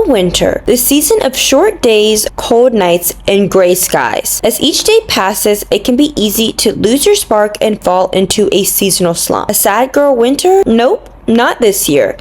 winter, the season of short days, cold nights, and gray skies. As each day passes, it can be easy to lose your spark and fall into a seasonal slump. A sad girl winter? Nope, not this year.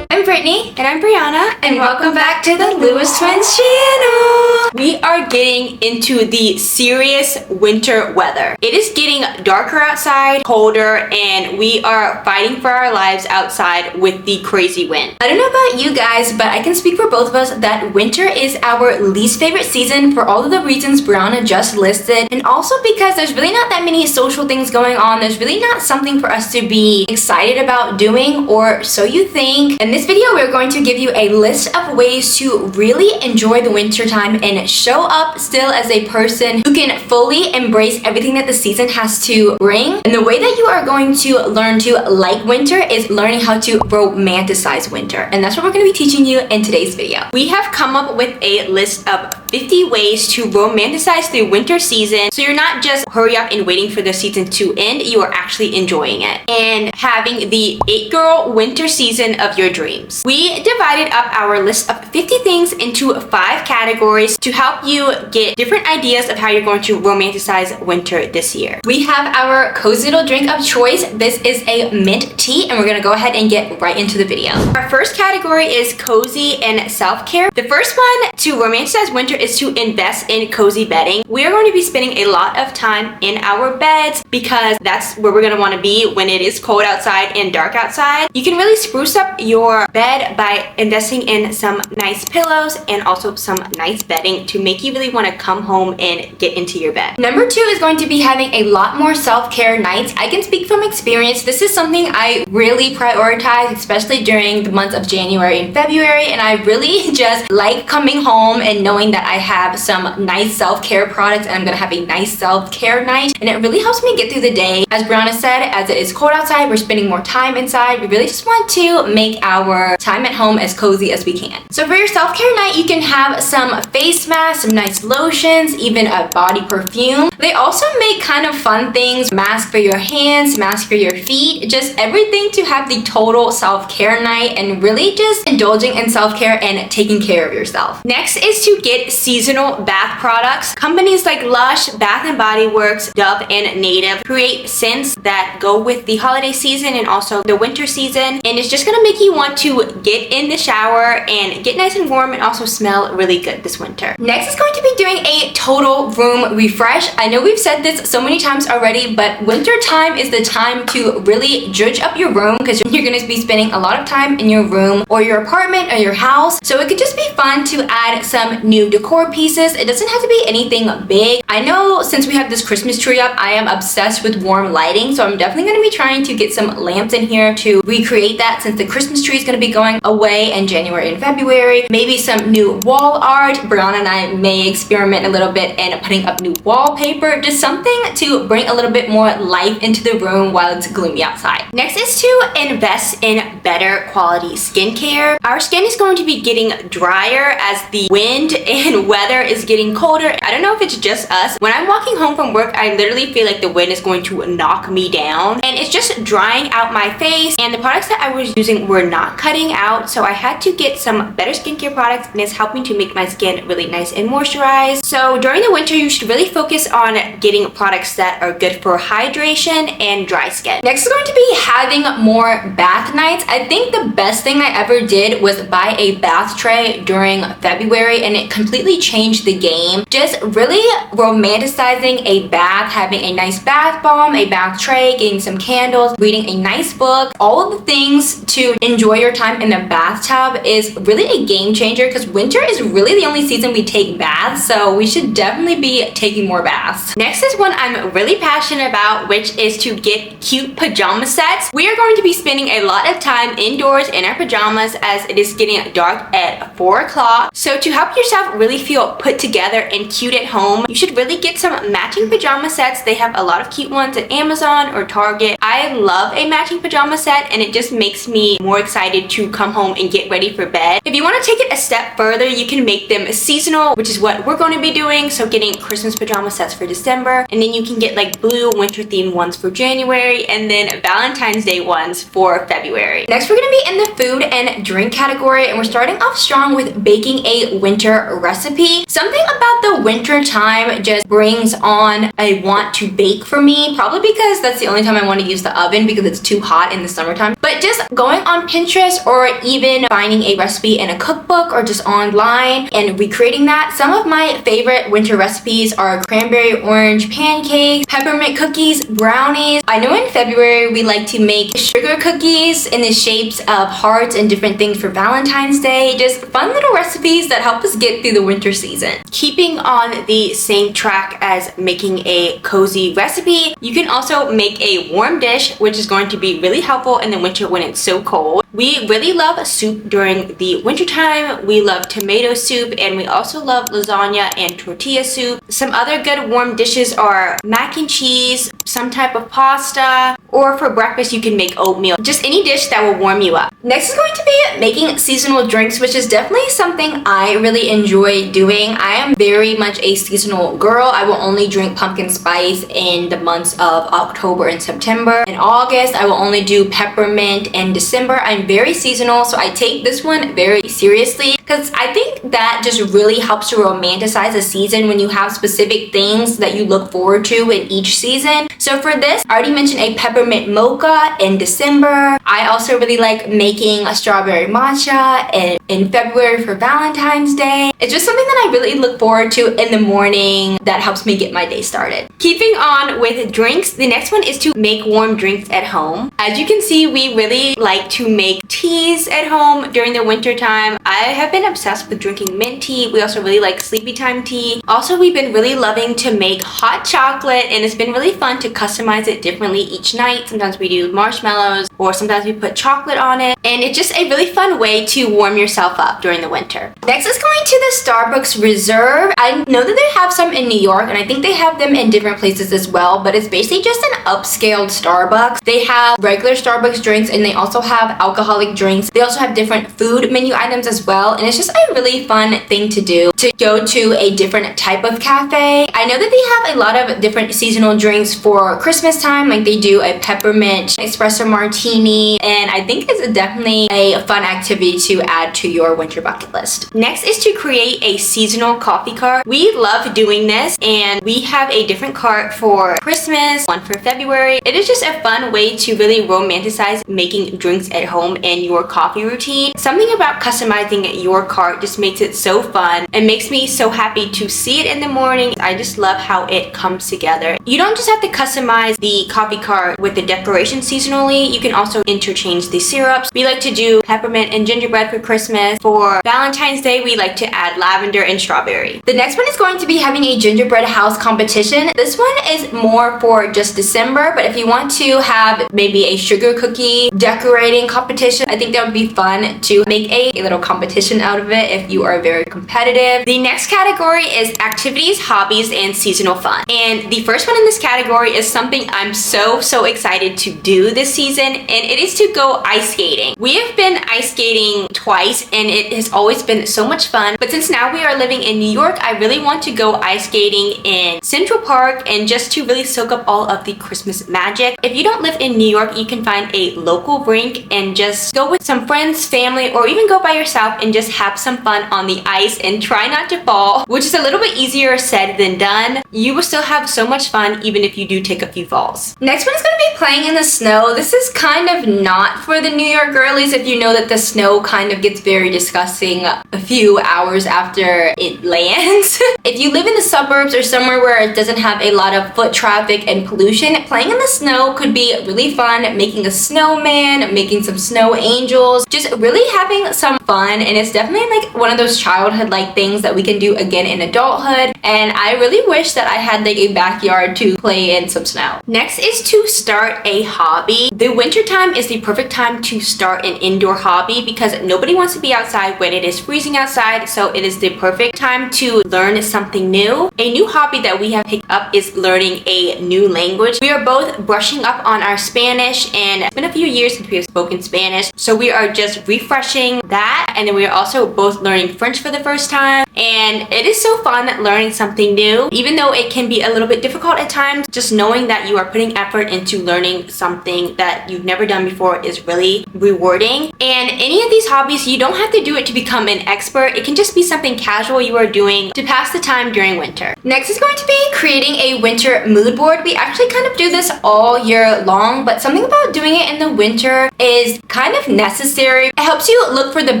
I'm Brittany. And I'm Brianna. And welcome back to the Lewis Twins channel. We are getting into the serious winter weather. It is getting darker outside, colder, and we are fighting for our lives outside with the crazy wind. I don't know about you guys, but I can speak for both of us that winter is our least favorite season for all of the reasons Brianna just listed, and also because there's really not that many social things going on. There's really not something for us to be excited about doing, or so you think. In this video, we're going to give you a list of ways to really enjoy the winter time and show up still as a person who can fully embrace everything that the season has to bring. And the way that you are going to learn to like winter is learning how to romanticize winter. And that's what we're going to be teaching you in today's video. We have come up with a list of 50 ways to romanticize the winter season, so you're not just hurry up and waiting for the season to end, you are actually enjoying it and having the it-girl winter season of your dreams. We divided up our list of 50 things into 5 categories to help you get different ideas of how you're going to romanticize winter this year. We have our cozy little drink of choice. This is a mint tea, and we're gonna go ahead and get right into the video. Our first category is cozy and self-care. The first one to romanticize winter is to invest in cozy bedding. We are going to be spending a lot of time in our beds because that's where we're going to want to be when it is cold outside and dark outside. You can really spruce up your bed by investing in some nice pillows and also some nice bedding to make you really want to come home and get into your bed. Number 2 is going to be having a lot more self-care nights. I can speak from experience. This is something I really prioritize, especially during the months of January and February, and I really just like coming home and knowing that I have some nice self-care products and I'm gonna have a nice self-care night, and it really helps me get through the day. As Brianna said, as it is cold outside, we're spending more time inside. We really just want to make our time at home as cozy as we can. So for your self-care night, you can have some face masks, some nice lotions, even a body perfume. They also make kind of fun things, mask for your hands, mask for your feet, just everything to have the total self-care night and really just indulging in self-care and taking care of yourself. Next is to get seasonal bath products. Companies like Lush, Bath and Body Works, Dove, and Native create scents that go with the holiday season and also the winter season, and it's just gonna make you want to get in the shower and get nice and warm and also smell really good this winter. Next is going to be doing a total room refresh. I know we've said this so many times already, but winter time is the time to really judge up your room because you're gonna be spending a lot of time in your room or your apartment or your house. So it could just be fun to add some new decor pieces. It doesn't have to be anything big. I know since we have this Christmas tree up, I am obsessed with warm lighting, so I'm definitely going to be trying to get some lamps in here to recreate that since the Christmas tree is going to be going away in January and February. Maybe some new wall art. Brianna and I may experiment a little bit in putting up new wallpaper, just something to bring a little bit more life into the room while it's gloomy outside. Next is to invest in better quality skincare. Our skin is going to be getting drier as the wind and weather is getting colder. I don't know if it's just us. When I'm walking home from work, I literally feel like the wind is going to knock me down, and it's just drying out my face, and the products that I was using were not cutting out, so I had to get some better skincare products, and it's helping to make my skin really nice and moisturized. So during the winter, you should really focus on getting products that are good for hydration and dry skin. Next is going to be having more bath nights. I think the best thing I ever did was buy a bath tray during February, and it completely changed the game. Just really romanticizing a bath, having a nice bath bomb, a bath tray, getting some candles, reading a nice book, all of the things to enjoy your time in the bathtub is really a game changer because winter is really the only season we take baths, so we should definitely be taking more baths. Next is one I'm really passionate about, which is to get cute pajama sets. We are going to be spending a lot of time indoors in our pajamas as it is getting dark at 4 o'clock. So to help yourself really really feel put together and cute at home, you should really get some matching pajama sets. They have a lot of cute ones at Amazon or Target. I love a matching pajama set, and it just makes me more excited to come home and get ready for bed. If you want to take it a step further, you can make them seasonal, which is what we're going to be doing. So getting Christmas pajama sets for December, and then you can get like blue winter themed ones for January, and then Valentine's Day ones for February. Next, we're going to be in the food and drink category, and we're starting off strong with baking a winter recipe. Something about the winter time just brings on a want to bake for me, probably because that's the only time I want to use the oven because it's too hot in the summertime. But just going on Pinterest or even finding a recipe in a cookbook or just online and recreating that. Some of my favorite winter recipes are cranberry orange pancakes, peppermint cookies, brownies. I know in February we like to make sugar cookies in the shapes of hearts and different things for Valentine's Day. Just fun little recipes that help us get through the winter season. Keeping on the same track as making a cozy recipe, you can also make a warm dish, which is going to be really helpful in the winter when it's so cold. We really love soup during the winter time. We love tomato soup, and we also love lasagna and tortilla soup. Some other good warm dishes are mac and cheese, some type of pasta, or for breakfast you can make oatmeal. Just any dish that will warm you up. Next is going to be making seasonal drinks, which is definitely something I really enjoy doing. I am very much a seasonal girl. I will only drink pumpkin spice in the months of October and September. In August, I will only do peppermint. In December, I'm very seasonal, so I take this one very seriously because I think that just really helps to romanticize a season when you have specific things that you look forward to in each season. So for this, I already mentioned a peppermint mocha in December. I also really like making a strawberry matcha in February for Valentine's Day. It's just something that I really look forward to in the morning that helps me get my day started. Keeping on with drinks, the next one is to make warm drinks at home. As you can see, we really like to make teas at home during the winter time. I have been obsessed with drinking mint tea. We also really like sleepy time tea. Also, we've been really loving to make hot chocolate, and it's been really fun to customize it differently each night. Sometimes we do marshmallows, or sometimes we put chocolate on it, and it's just a really fun way to warm yourself up during the winter. Next is going to the Starbucks Reserve. I know that they have some in New York, and I think they have them in different places as well, but it's basically just an upscaled Starbucks. They have regular Starbucks drinks, and they also have alcoholic drinks. They also have different food menu items as well, and it's just a really fun thing to do, to go to a different type of cafe. I know that they have a lot of different seasonal drinks for Christmas time, like they do a peppermint espresso martini, and I think it's definitely a fun activity to add to your winter bucket list. Next is to create a seasonal coffee cart. We love doing this, and we have a different cart for Christmas, one for February. It is just a fun way to really romanticize making drinks at home and your coffee routine. Something about customizing your cart just makes it so fun and makes me so happy to see it in the morning. I just love how it comes together. You don't just have to customize the coffee cart with the decoration seasonally. You can also interchange the syrups. We like to do peppermint and gingerbread for Christmas. For Valentine's Day, we like to add lavender and strawberry. The next one is going to be having a gingerbread house competition. This one is more for just December, but if you want to have maybe a sugar cookie decorating competition, I think that would be fun to make a little competition out of it if you are very competitive. The next category is activities, hobbies, and seasonal fun. And the first one in this category is something I'm so excited to do this season, and it is to go ice skating. We have been ice skating twice, and it has always been so much fun. But since now we are living in New York, I really want to go ice skating in Central Park, and just to really soak up all of the Christmas magic. If you don't live in New York, you can find a local rink and just go with some friends, family, or even go by yourself and just have some fun on the ice and try not to fall, which is a little bit easier said than done. You will still have so much fun even if you do take a few falls. Next one is going to be playing in the snow. This is kind of not for the New York girlies, if you know that the snow kind of gets very disgusting a few hours after it lands. If you live in the suburbs or somewhere where it doesn't have a lot of foot traffic and pollution, playing in the snow could be really fun. Making a snowman, making some snow angels, just really having some fun fun, and it's definitely like one of those childhood like things that we can do again in adulthood, and I really wish that I had like a backyard to play in some snow. Next is to start a hobby. The winter time is the perfect time to start an indoor hobby because nobody wants to be outside when it is freezing outside, so it is the perfect time to learn something new. A new hobby that we have picked up is learning a new language. We are both brushing up on our Spanish, and it's been a few years since we have spoken Spanish, so we are just refreshing that, and then we are also both learning French for the first time, and it is so fun learning something new. Even though it can be a little bit difficult at times, just knowing that you are putting effort into learning something that you've never done before is really rewarding. And any of these hobbies, you don't have to do it to become an expert. It can just be something casual you are doing to pass the time during winter. Next is going to be creating a winter mood board. We actually kind of do this all year long, but something about doing it in the winter is kind of necessary. It helps you look for the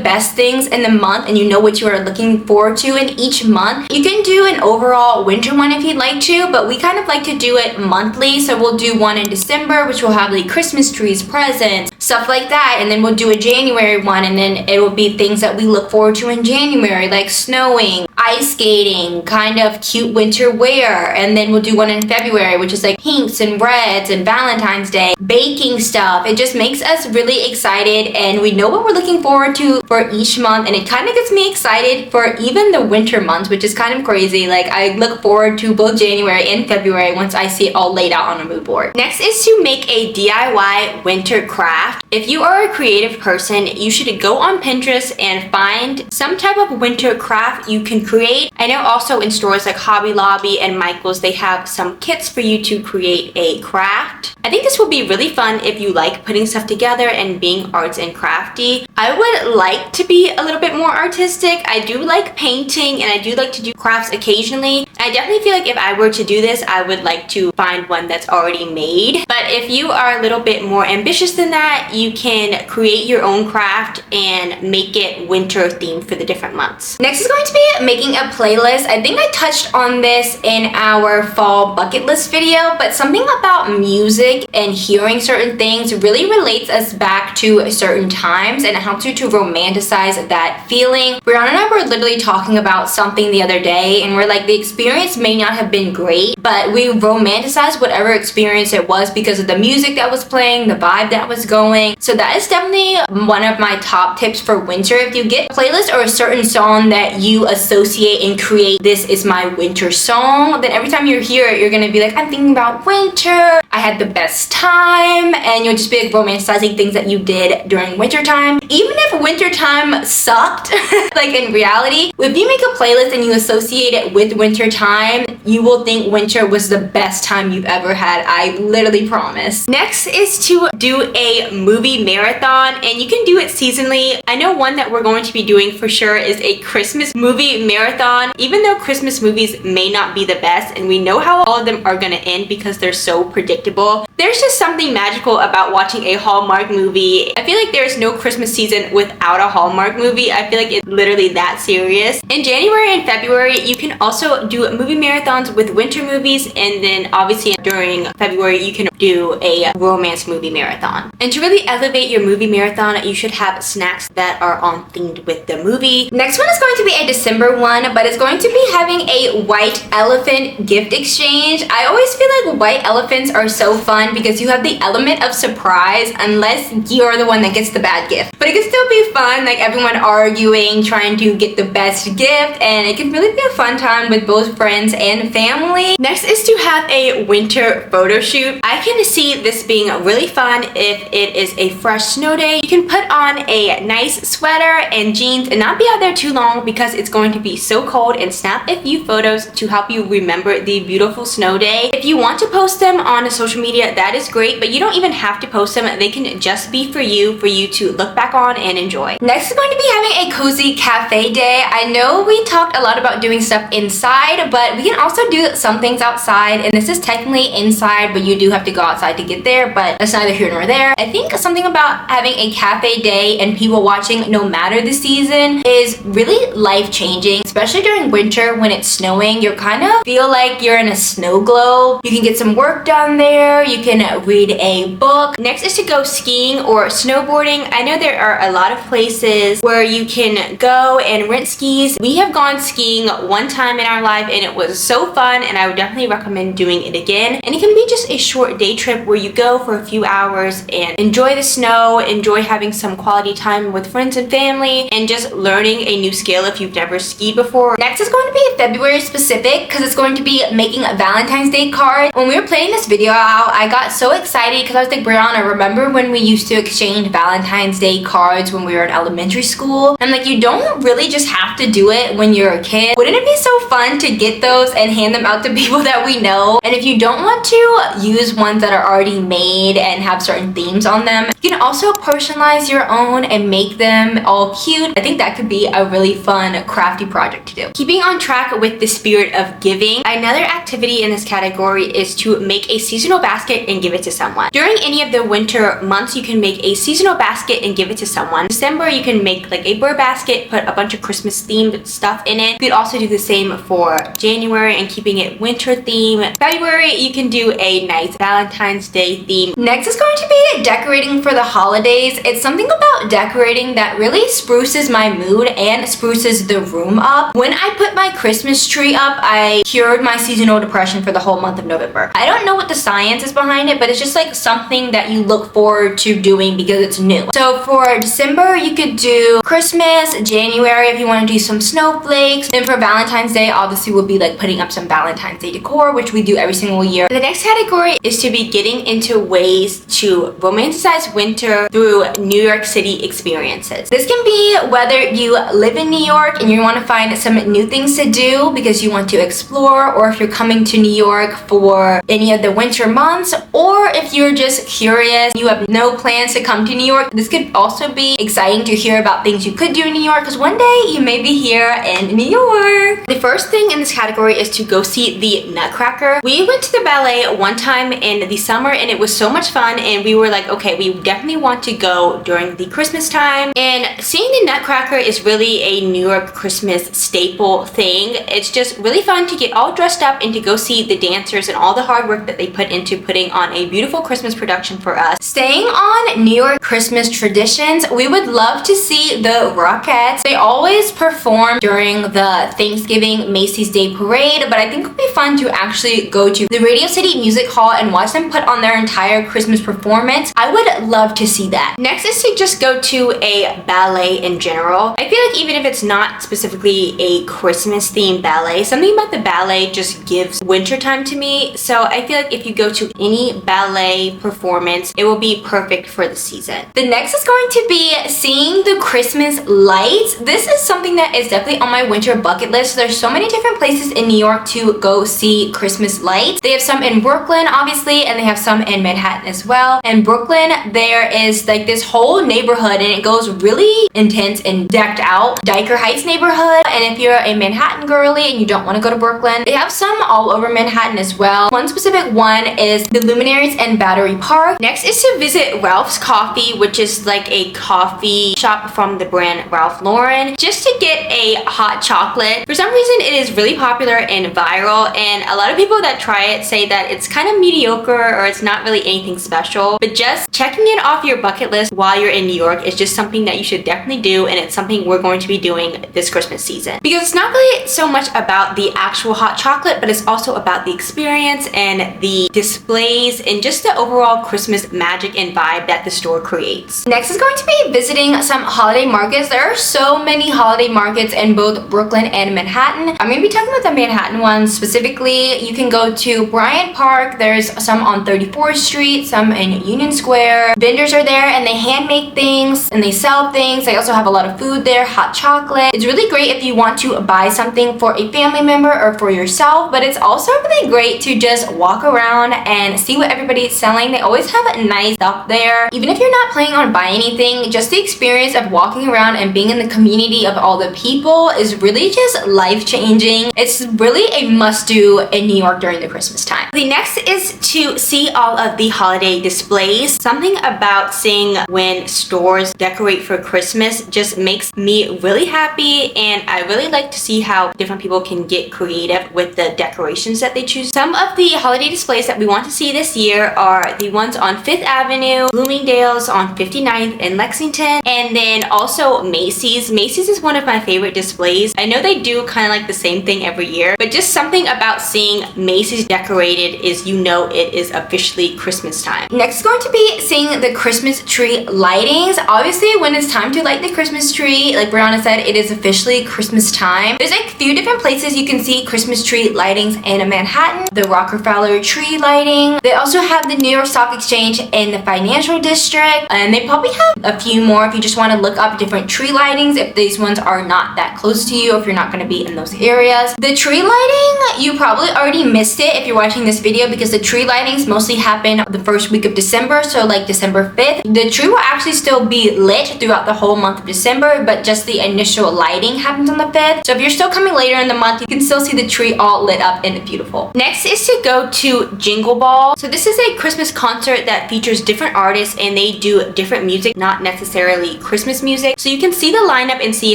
best things in the month, and you know what you are looking forward to in each month. You can do an overall winter one if you'd like to, but we kind of like to do it monthly. So we'll do one in December, which will have like Christmas trees, presents, stuff like that, and then we'll do a January one, and then it will be things that we look forward to in January, like snowing, ice skating, kind of cute winter wear, and then we'll do one in February, which is like pinks and reds and Valentine's Day, baking stuff. It just makes us really excited, and we know what we're looking forward to for each month, and it kind of gets me excited for even the winter months, which is kind of crazy. Like, I look forward to both January and February once I see it all laid out on a mood board. Next is to make a DIY winter craft. If you are a creative person, you should go on Pinterest and find some type of winter craft you can create. I know also in stores like Hobby Lobby and Michael's, they have some kits for you to create a craft. I think this will be really fun if you like putting stuff together and being arts and crafty. I would like to be a little bit more artistic. I do like painting, and I do like to do crafts occasionally. I definitely feel like if I were to do this, I would like to find one that's already made. But if you are a little bit more ambitious than that, you can create your own craft and make it winter themed for the different months. Next is going to be making a playlist. I think I touched on this in our fall bucket list video, but something about music and hearing certain things really relates us back to certain times, and it helps you to romanticize that feeling. Brianna and I were literally talking about something the other day, and we're like, the experience may not have been great, but we romanticized whatever experience it was because of the music that was playing, the vibe that was going. So that is definitely one of my top tips for winter. If you get a playlist or a certain song that you associate and create, this is my winter song, then every time you hear it, you're gonna be like, I'm thinking about winter, I had the best time, and you'll just be like romanticizing things that you did during winter time. Even if winter time sucked, like in reality, if you make a playlist and you associate it with winter time, you will think winter was the best time you've ever had. I literally promise. Next is to do a movie marathon, and you can do it seasonally. I know one that we're going to be doing for sure is a Christmas movie marathon. Even though Christmas movies may not be the best, and we know how all of them are gonna end because they're so predictable, there's just something magical about watching a Hallmark movie. I feel like there's no Christmas season without a Hallmark movie. I feel like it's literally that serious. In January and February, you can also do movie marathons with winter movies, and then obviously during February, you can do a romance movie marathon. And to really elevate your movie marathon, you should have snacks that are on themed with the movie. Next one is going to be a December one, but it's going to be having a white elephant gift exchange. I always feel like white elephants are so fun because you have the element of surprise unless you're the one that gets the bad gift. But it can still be fun, like everyone arguing, trying to get the best gift, and it can really be a fun time with both friends and family. Next is to have a winter photo shoot. I can see this being really fun if it is a fresh snow day. You can put on a nice sweater and jeans and not be out there too long because it's going to be so cold, and snap a few photos to help you remember the beautiful snow day. If you want to post them on social media, that is great, but you don't even have to post them. They can just be for you to look back on and enjoy. Next is going to be having a cozy cafe day. I know we talked a lot about doing stuff inside, but we can also do some things outside, and this is technically inside, but you do have to go outside to get there, but that's neither here nor there. I think something about having a cafe day and people watching no matter the season is really life-changing, especially during winter when it's snowing. You kind of feel like you're in a snow globe. You can get some work done there. You you can read a book. Next is to go skiing or snowboarding. I know there are a lot of places where you can go and rent skis. We have gone skiing one time in our life and it was so fun, and I would definitely recommend doing it again. And it can be just a short day trip where you go for a few hours and enjoy the snow, enjoy having some quality time with friends and family, and just learning a new skill if you've never skied before. Next is going to be February specific because it's going to be making a Valentine's Day card. When we were planning this video out, I got so excited because I was like, Brianna, remember when we used to exchange Valentine's Day cards when we were in elementary school? I'm like, you don't really just have to do it when you're a kid. Wouldn't it be so fun to get those and hand them out to people that we know? And if you don't want to use ones that are already made and have certain themes on them, you can also personalize your own and make them all cute. I think that could be a really fun crafty project to do. Keeping on track with the spirit of giving, another activity in this category is to make a seasonal basket and give it to someone. During any of the winter months, you can make a seasonal basket and give it to someone. December, you can make like a bird basket, put a bunch of Christmas themed stuff in it. You could also do the same for January and keeping it winter themed. February, you can do a nice Valentine's Day theme. Next is going to be decorating for the holidays. It's something about decorating that really spruces my mood and spruces the room up. When I put my Christmas tree up, I cured my seasonal depression for the whole month of November. I don't know what the science is behind it, but it's just like something that you look forward to doing because it's new. So for December, you could do Christmas. January, if you want to do some snowflakes. And for Valentine's Day, obviously we'll be like putting up some Valentine's Day decor, which we do every single year. The next category is to be getting into ways to romanticize winter through New York City experiences. This can be whether you live in New York and you want to find some new things to do because you want to explore, or if you're coming to New York for any of the winter months, or if you're just curious, you have no plans to come to New York. This could also be exciting to hear about things you could do in New York because one day you may be here in New York. The first thing in this category is to go see the Nutcracker. We went to the ballet one time in the summer and it was so much fun, and we were like, okay, we definitely want to go during the Christmas time. And seeing the Nutcracker is really a New York Christmas staple thing. It's just really fun to get all dressed up and to go see the dancers and all the hard work that they put into putting on a beautiful Christmas production for us. Staying on New York Christmas traditions, we would love to see the Rockettes. They always perform during the Thanksgiving Macy's Day Parade, but I think it would be fun to actually go to the Radio City Music Hall and watch them put on their entire Christmas performance. I would love to see that. Next is to just go to a ballet in general. I feel like even if it's not specifically a Christmas themed ballet, something about the ballet just gives wintertime to me. So I feel like if you go to any ballet performance, it will be perfect for the season. The next is going to be seeing the Christmas lights. This is something that is definitely on my winter bucket list. There's so many different places in New York to go see Christmas lights. They have some in Brooklyn, obviously, and they have some in Manhattan as well. In Brooklyn, there is like this whole neighborhood and it goes really intense and decked out. Dyker Heights neighborhood. And if you're a Manhattan girly and you don't want to go to Brooklyn, they have some all over Manhattan as well. One specific one is the Luminaries in Battery Park. Next is to visit Ralph's Coffee, which is like a coffee shop from the brand Ralph Lauren, just to get a hot chocolate. For some reason, it is really popular and viral, and a lot of people that try it say that it's kind of mediocre or it's not really anything special, but just checking it off your bucket list while you're in New York is just something that you should definitely do, and it's something we're going to be doing this Christmas season. Because it's not really so much about the actual hot chocolate, but it's also about the experience and the displays and just the overall Christmas magic and vibe that the store creates. Next is going to be visiting some holiday markets. There are so many holiday markets in both Brooklyn and Manhattan. I'm going to be talking about the Manhattan ones specifically. You can go to Bryant Park. There's some on 34th Street, some in Union Square. Vendors are there and they hand make things and they sell things. They also have a lot of food there, hot chocolate. It's really great if you want to buy something for a family member or for yourself, but it's also really great to just walk around and see what everybody's selling. They always have nice stuff there. Even if you're not planning on buying anything, just the experience of walking around and being in the community of all the people is really just life-changing. It's really a must-do in New York during the Christmas time. The next is to see all of the holiday displays. Something about seeing when stores decorate for Christmas just makes me really happy, and I really like to see how different people can get creative with the decorations that they choose. Some of the holiday displays that we want to see see this year are the ones on 5th Avenue, Bloomingdale's on 59th in Lexington, and then also Macy's. Macy's is one of my favorite displays. I know they do kind of like the same thing every year, but just something about seeing Macy's decorated is, you know, it is officially Christmas time. Next is going to be seeing the Christmas tree lightings. Obviously, when it's time to light the Christmas tree, like Brianna said, it is officially Christmas time. There's like a few different places you can see Christmas tree lightings in Manhattan. The Rockefeller tree lighting. They also have the New York Stock Exchange in the Financial District, and they probably have a few more if you just want to look up different tree lightings if these ones are not that close to you, if you're not going to be in those areas. The tree lighting, you probably already missed it if you're watching this video, because the tree lightings mostly happen the first week of December, so like December 5th. The tree will actually still be lit throughout the whole month of December, but just the initial lighting happens on the 5th. So if you're still coming later in the month, you can still see the tree all lit up and beautiful. Next is to go to Jingle Ball. So this is a Christmas concert that features different artists, and they do different music, not necessarily Christmas music. So you can see the lineup and see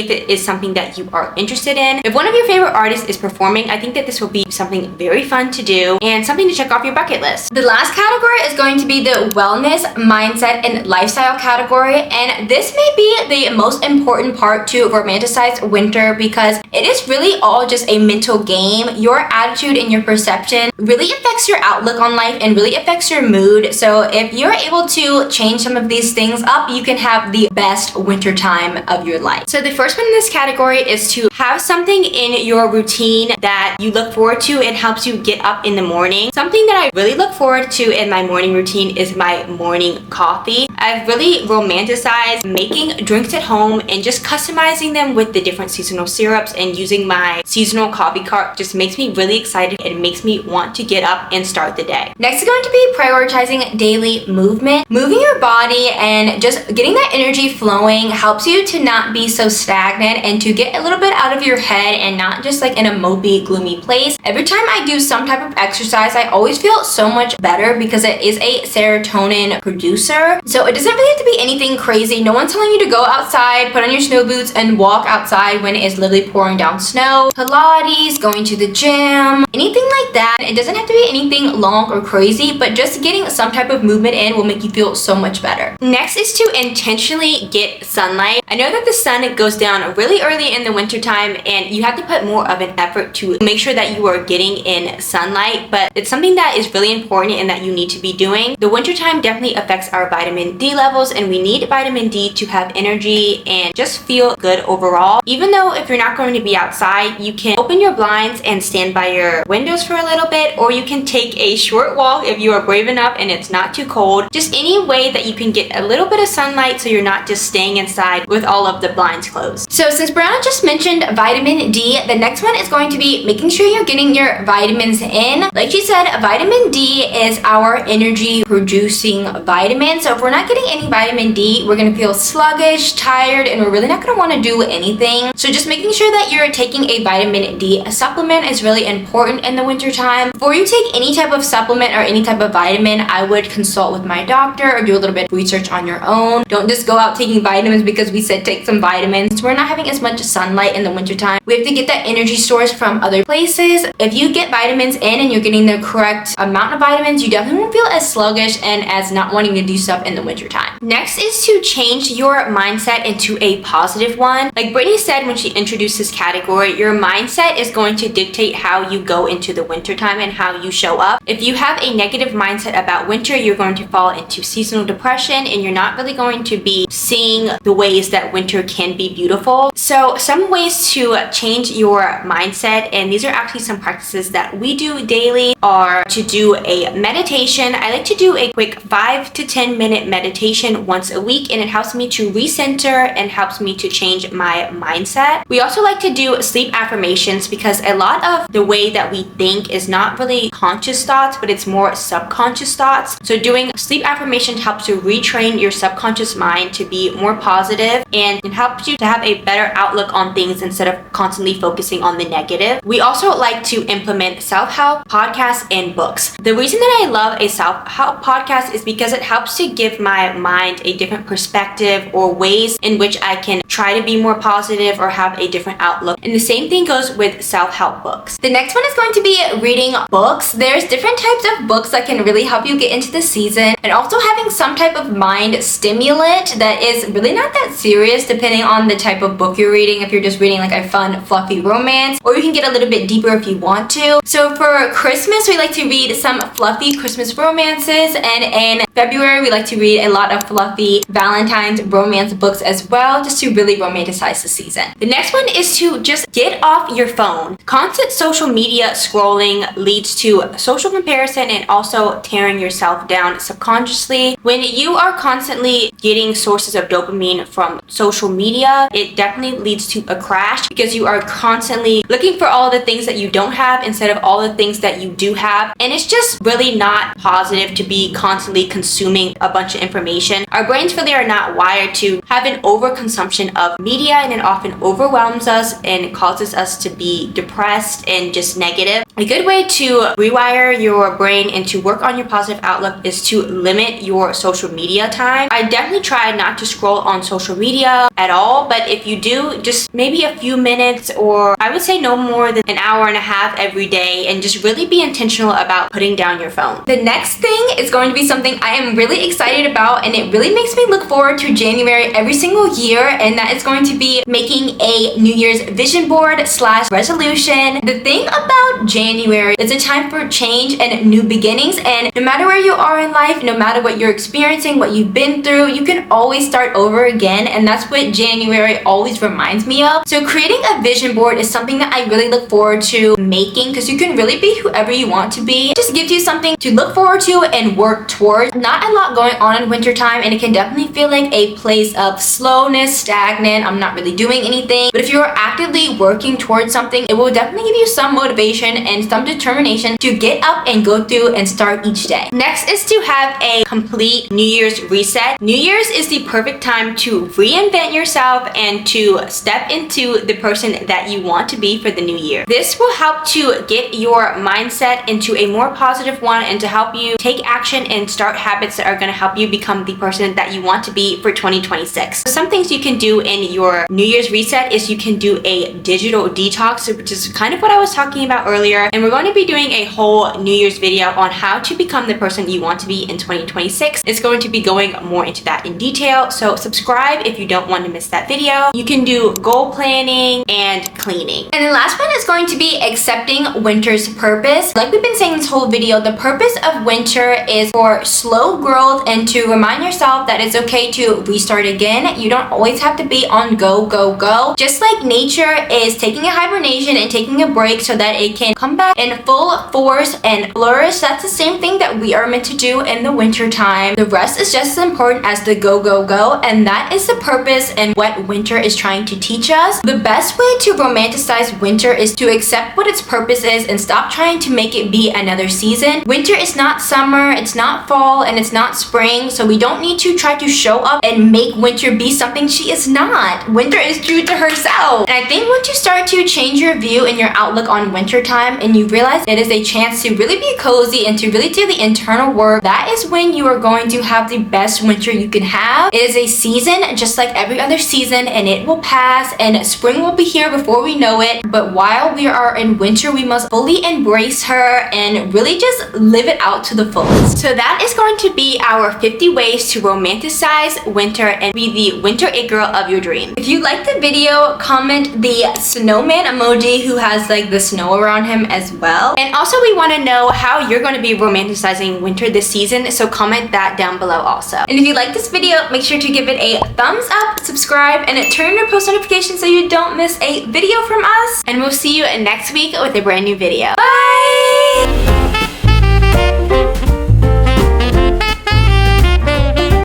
if it is something that you are interested in. If one of your favorite artists is performing, I think that this will be something very fun to do and something to check off your bucket list. The last category is going to be the wellness, mindset, and lifestyle category, and this may be the most important part to romanticize winter, because it is really all just a mental game. Your attitude and your perception really affects your outlook on life and really affects your mood. So if you're able to change some of these things up, you can have the best winter time of your life. So the first one in this category is to have something in your routine that you look forward to and helps you get up in the morning. Something that I really look forward to in my morning routine is my morning coffee. I've really romanticized making drinks at home and just customizing them with the different seasonal syrups, and using my seasonal coffee cart just makes me really excited and makes me want to get up and start the day. Next is going to be prioritizing daily movement. Moving your body and just getting that energy flowing helps you to not be so stagnant and to get a little bit out of your head and not just like in a mopey, gloomy place. Every time I do some type of exercise, I always feel so much better because it is a serotonin producer. So it doesn't really have to be anything crazy. No one's telling you to go outside, put on your snow boots, and walk outside when it is literally pouring down snow. Pilates, going to the gym, anything like that. It doesn't have to be anything long or crazy, but just getting some type of movement in will make you feel so much better. Next is to intentionally get sunlight. I know that the sun goes down really early in the winter time, and you have to put more of an effort to make sure that you are getting in sunlight, but it's something that is really important and that you need to be doing. The winter time definitely affects our vitamin D levels, and we need vitamin D to have energy and just feel good overall. Even though if you're not going to be outside, you can open your blinds and stand by your windows for a little bit, or you can take a short walk if you are brave enough and it's not too cold. Just any way that you can get a little bit of sunlight so you're not just staying inside with all of the blinds closed. So since Brianna just mentioned vitamin D, the next one is going to be making sure you're getting your vitamins in. Like she said, vitamin D is our energy producing vitamin. So if we're not getting any vitamin D, we're going to feel sluggish, tired, and we're really not going to want to do anything. So just making sure that you're taking a vitamin D supplement is really important in the winter time. Before you take any type of supplement or any type of vitamin, I would consult with my doctor or do a little bit of research on your own. Don't just go out taking vitamins because we said take some vitamins. We're not having as much sunlight in the winter time. We have to get that energy source from other places. If you get vitamins in and you're getting the correct amount of vitamins, you definitely won't feel as sluggish and as not wanting to do stuff in the winter time. Next is to change your mindset into a positive one. Like Brittany said when she introduced this category, your mindset is going to dictate how you go into the winter time and how you show up. If you have a negative mindset about winter, you're going to fall into seasonal depression and you're not really going to be seeing the ways that winter can be beautiful. So some ways to change your mindset, and these are actually some practices that we do daily, are to do a meditation. I like to do a quick 5 to 10 minute meditation once a week, and it helps me to recenter and helps me to change my mindset. We also like to do sleep affirmations because a lot of the way that we think is not really conscious thoughts, but it's more subconscious thoughts. So doing sleep affirmations helps to retrain your subconscious mind to be more positive, and it helps you to have a better outlook on things instead of constantly focusing on the negative. We also like to implement self-help podcasts and books. The reason that I love a self-help podcast is because it helps to give my mind a different perspective or ways in which I can try to be more positive or have a different outlook. And the same thing goes with self-help books. The next one is going to be reading books. There's different types of books that can really help you get into the season, and also having some type of mind stimulant that is really not that serious depending on the type of book you're reading. If you're just reading like a fun fluffy romance, or you can get a little bit deeper if you want to. So for Christmas, we like to read some fluffy Christmas romances, and in February we like to read a lot of fluffy Valentine's romance books as well, just to really romanticize the season. The next one is to just get off your phone. Constant social media scrolling leads to social comparison and also tearing yourself down subconsciously. When you are constantly getting sources of dopamine from social media, it definitely leads to a crash because you are constantly looking for all the things that you don't have instead of all the things that you do have. And it's just really not positive to be constantly consuming a bunch of information. Our brains really are not wired to have an overconsumption of media, and it often overwhelms us and causes us to be depressed and just negative. A good way to rewire your brain and to work on your positive outlook is to limit your social media time. I definitely try not to scroll on social media at all, but if you do, just maybe a few minutes, or I would say no more than an hour and a half every day, and just really be intentional about putting down your phone. The next thing is going to be something I am really excited about, and it really makes me look forward to January every single year, and that is going to be making a New Year's vision board / resolution. The thing about January is a time for change and new beginnings, and no matter where you are in life, no matter what you're experiencing, what you've been through, you can always start over again, and that's what January always reminds me of. So creating a vision board is something that I really look forward to making, because you can really be whoever you want to be. It just gives you something to look forward to and work towards. Not a lot going on in wintertime, and it can definitely feel like a place of slowness, stagnant. I'm not really doing anything, but if you're actively working towards something, it will definitely give you some motivation and some determination to get up and go through and start each day. Next is to have a complete New Year's reset. New Year's is the perfect time to reinvent yourself and to step into the person that you want to be for the new year. This will help to get your mindset into a more positive one and to help you take action and start habits that are going to help you become the person that you want to be for 2026. Some things you can do in your New Year's reset is you can do a digital detox, which is kind of what I was talking about earlier, and we're going to be doing a whole New Year's video on how to become the person you want to be in 2026. It's going to be going more into that in detail, so subscribe if you don't want to miss that video. You can do goal planning and cleaning. And the last one is going to be accepting winter's purpose. Like we've been saying this whole video, the purpose of winter is for slow growth and to remind yourself that it's okay to restart again. You don't always have to be on go, go, go. Just like nature is taking a hibernation and taking a break so that it can come back in full force and flourish, that's the same thing that we are meant to do in the winter time. The rest is just as important as the go, go, go, and that is the purpose and what winter is trying to teach us. The best way to romanticize winter is to accept what its purpose is and stop trying to make it be another season. Winter is not summer, it's not fall, and it's not spring, so we don't need to try to show up and make winter be something she is not. Winter is true to herself. And I think once you start to change your view and your outlook on winter time and you realize it is a chance to really be cozy and to really do the internal work, that is when you are going to have the best winter you can have. It is a season just like every other season, and it will pass and spring will be here before we know it. But while we are in winter, we must fully embrace her and really just live it out to the fullest. So that is going to be our 50 ways to romanticize winter and be the winter it girl of your dream. If you liked the video, comment the snowman emoji who has like the snow around him as well. And also we want to know how you're going to be romanticizing winter this season, so comment that down below also. And if you like this video, make sure to give it a thumbs up, subscribe, and turn your post notifications so you don't miss a video from us. And we'll see you next week with a brand new video. Bye!